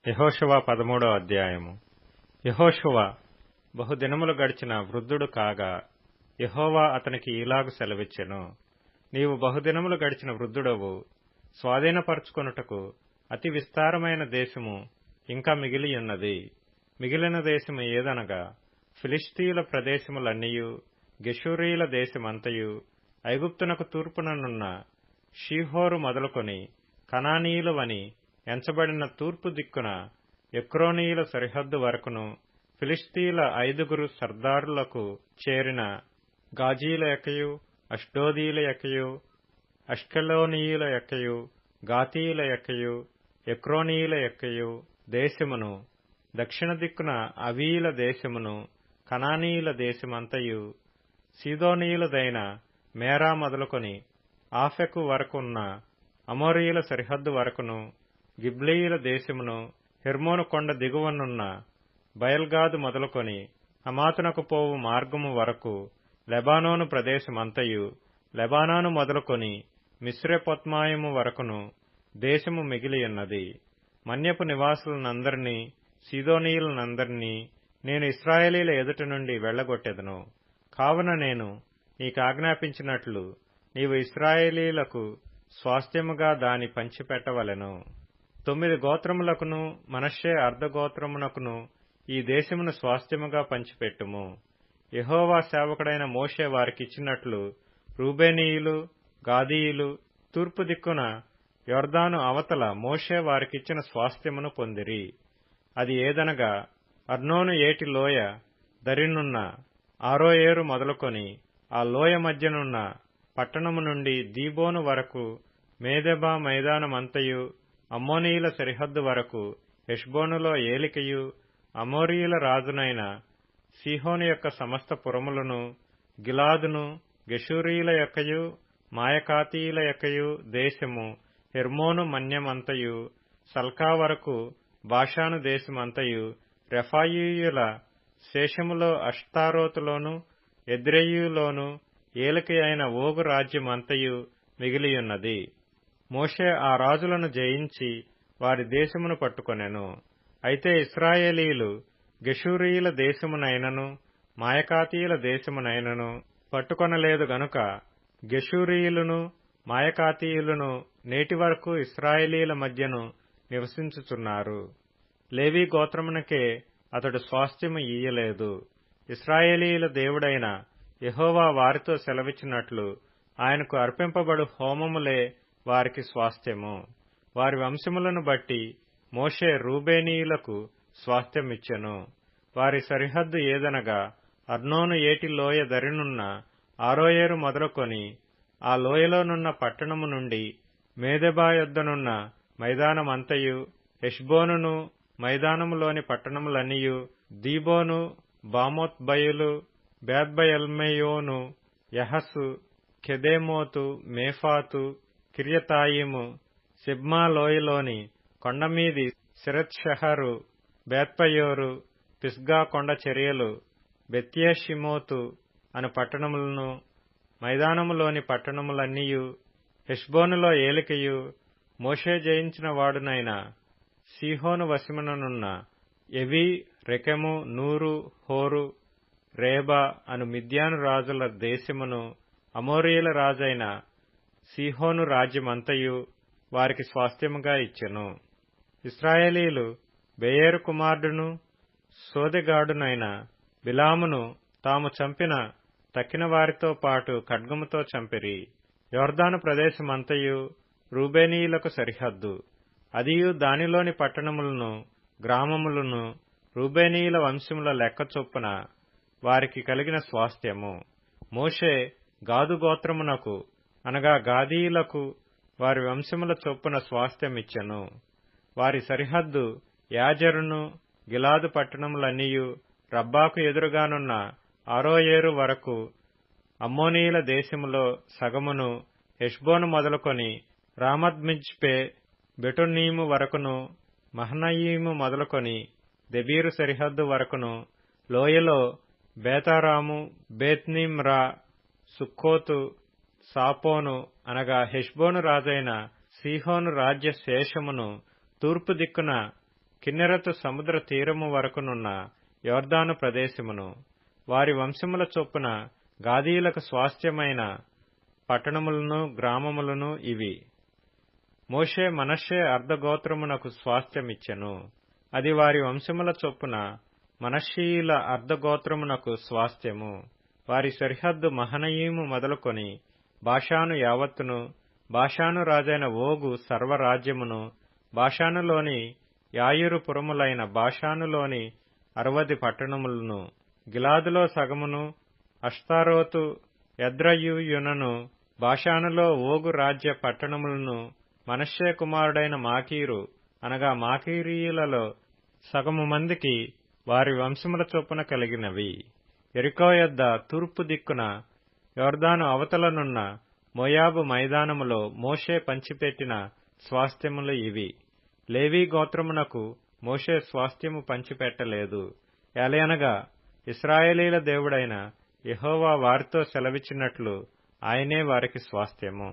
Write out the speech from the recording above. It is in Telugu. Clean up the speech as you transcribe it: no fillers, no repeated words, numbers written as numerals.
యెహోషువ 13వ అధ్యాయము. యెహోషువ బహుదినములు గడిచిన వృద్ధుడు కాగా యెహోవా అతనికి ఇలాగు సెలవిచ్చెను. నీవు బహుదినములు గడిచిన వృద్ధుడవు, స్వాధీనపరచుకొనుటకు అతి విస్తారమైన దేశము ఇంకా మిగిలియున్నది. మిగిలిన దేశము ఏదనగా ఫిలిష్తీయుల ప్రదేశములన్నీయు, గెషూరీయుల దేశమంతయు, ఐగుప్తునకు తూర్పుననున్న షీహోరు మొదలుకొని కనానీయులవని ఎంచబడిన తూర్పు దిక్కున ఎక్రోనీయుల సరిహద్దు వరకును, ఫిలిష్తీయుల 5 సర్దారులకు చేరిన గాజీల యొక్కయు, అష్డోదీయుల యొక్కయు, అష్కెలోనీయుల యొక్కయు, గాతీయుల యొక్కయు, ఎక్రోనీయుల యొక్కయు దేశమును, దక్షిణ దిక్కున అవీయుల దేశమును, కనానీయుల దేశమంతయు, సీదోనీయులదైన మేరా మొదలుకొని ఆఫెకు వరకున్న అమోరీయుల సరిహద్దు వరకును, గిబ్లీయుల దేశమును, హెర్మోను కొండ దిగువనున్న బయల్గాదు మొదలుకొని హమాతునకు పోవు మార్గము వరకు లెబానోను ప్రదేశమంతయు, లెబానాను మొదలుకొని మిశ్రెపొత్మాయిము వరకును దేశము మిగిలియున్నది. మన్యపు నివాసులనందరినీ, సీదోనీయులనందరినీ నేను ఇశ్రాయేలీల ఎదుట నుండి వెళ్లగొట్టెదను. కావున నేను నీకాజ్ఞాపించినట్లు నీవు ఇశ్రాయేలీలకు స్వాస్థ్యముగా దాని పంచిపెట్టవలెను. 9 గోత్రములకును మనష్షే అర్ధగోత్రమునకును ఈ దేశమును స్వాస్థ్యముగా పంచిపెట్టుము. యెహోవా సేవకుడైన మోషే వారికిచ్చినట్లు రూబేనీయులు, గాదీయులు తూర్పు దిక్కున యొర్దాను అవతల మోషే వారికిచ్చిన స్వాస్థ్యమును పొందిరి. అది ఏదనగా అర్నోను ఏటి లోయ దరినున్న ఆరోయేరు మొదలుకొని ఆ లోయ మధ్యనున్న పట్టణము నుండి దీబోను వరకు మేదెబా మైదానమంతయు, అమ్మోనీయుల సరిహద్దు వరకు హెష్బోనులో ఏలికయు, అమోరీయుల రాజునైన సీహోను యొక్క సమస్త పురములను, గిలాదును, గెషూరీయుల యొక్కయు, మాయకాతీయుల యొక్కయు దేశము, హెర్మోను మన్యమంతయు, సల్కా వరకు బాషాను దేశమంతయు, రెఫాయీయుల శేషములో అష్తారోతులోను, ఎద్రెయిలోను ఏలిక అయిన ఓగు రాజ్యమంతయు మిగిలియున్నది. మోషే ఆ రాజులను జయించి వారి దేశమును పట్టుకొనెను. అయితే ఇశ్రాయేలీయులు గెషూరీయుల దేశమునైనను, మాయకాతీయుల దేశమునైనను పట్టుకొనలేదు గనుక గెషూరీయులను, మాయకాతీయులను నేటి వరకు ఇశ్రాయేలీయుల మధ్యను నివసించుచున్నారు. లేవీ గోత్రమునకే అతడు స్వాస్థ్యము ఇయ్యలేదు. ఇశ్రాయేలీయుల దేవుడైన యెహోవా వారితో సెలవిచ్చినట్లు ఆయనకు అర్పింపబడు హోమములే వారికి స్వాస్థ్యము. వారి వంశములను బట్టి మోషే రూబేనీయులకు స్వాస్థ్యమిచ్చెను. వారి సరిహద్దు ఏదనగా అర్నోను ఏటి లోయ దరినున్న ఆరోయేరు మొదలుకొని ఆ లోయలోనున్న పట్టణము నుండి మేదెబా యొద్దనున్న మైదానమంతయు, హెష్బోనును మైదానములోని పట్టణములన్నీయు, దీబోను, బామోత్ బయలు, బేత్బయల్మెయోను, యహసు, కెదేమోతు, మేఫాతు, కిర్యతాయిము, సిబ్మా లోయలోని కొండమీది సిరెత్షహరు, బేత్పయోరు, పిస్గా కొండ చర్యలు, బెత్యేషిమోతు అను పట్టణములను, మైదానములోని పట్టణములన్నీయు, హెష్బోనులో ఏలికయు, మోషే జయించిన వాడునైన సీహోను వశముననున్న ఎవీ, రెకెము, నూరు, హోరు, రేబా అను మిద్యాను రాజుల దేశమును, అమోరీయుల రాజైన సీహోను రాజ్యమంతయు వారికి స్వాస్థ్యముగా ఇచ్చెను. ఇశ్రాయేలీయులు బెయేరు కుమారుడును సోదెగాడునైన బిలామును తాము చంపిన తక్కిన వారితో పాటు ఖడ్గముతో చంపిరి. యొర్దాను ప్రదేశమంతయు రూబేనీయులకు సరిహద్దు. అదియు దానిలోని పట్టణములను, గ్రామములను రూబేనీయుల వంశముల లెక్క చొప్పున వారికి కలిగిన స్వాస్థ్యము. మోషే గాదు గోత్రమునకు అనగా గాదీయులకు వారి వంశముల చొప్పున స్వాస్థ్యమిచ్చెను. వారి సరిహద్దు యాజెరును, గిలాదు పట్టణములన్నీయు, రబ్బాకు ఎదురుగానున్న ఆరోయేరు వరకు అమ్మోనీయుల దేశములో సగమును, హెష్బోను మొదలుకొని రామత్మిజ్పే, బెటోనీము వరకును, మహనయీము మొదలుకొని దెబీరు సరిహద్దు వరకును, లోయలో బేతారాము, బేత్నిమ్రా, సుక్కోతు, సాపోను అనగా హెష్బోను రాజైన సీహోను రాజ్య శేషమును, తూర్పు దిక్కున కిన్నెరతు సముద్ర తీరము వరకునున్న యొర్దాను ప్రదేశమును, వారి వంశముల చొప్పున గాదీయులకు స్వాస్థ్యమైన పట్టణములను గ్రామములను ఇవి. మోషే మనష్షే అర్ధగోత్రమునకు స్వాస్థ్యమిచ్చెను. అది వారి వంశముల చొప్పున మనష్షీయుల అర్ధగోత్రమునకు స్వాస్థ్యము. వారి సరిహద్దు మహనయీము మొదలుకొని బాషాను యావత్తును, బాషాను రాజైన ఓగు సర్వరాజ్యమును, బాషానులోని యాయిరు పురములైన బాషానులోని 60 పట్టణములను, గిలాదులో సగమును, అష్తారోతు ఎద్రయుయునను, బాషానులో ఓగు రాజ్య పట్టణములను మనష్షే కుమారుడైన మాకీరు అనగా మాకీరీయులలో సగము మందికి వారి వంశముల చొప్పున కలిగినవి. యెరికో యొద్ద తూర్పు దిక్కున యొర్దాను అవతలనున్న మోయాబు మైదానములో మోషే పంచిపెట్టిన స్వాస్థ్యములు ఇవి. లేవీ గోత్రమునకు మోషే స్వాస్థ్యము పంచిపెట్టలేదు, ఏలయనగా ఇశ్రాయేలీల దేవుడైన యెహోవా వారితో సెలవిచ్చినట్లు ఆయనే వారికి స్వాస్థ్యము.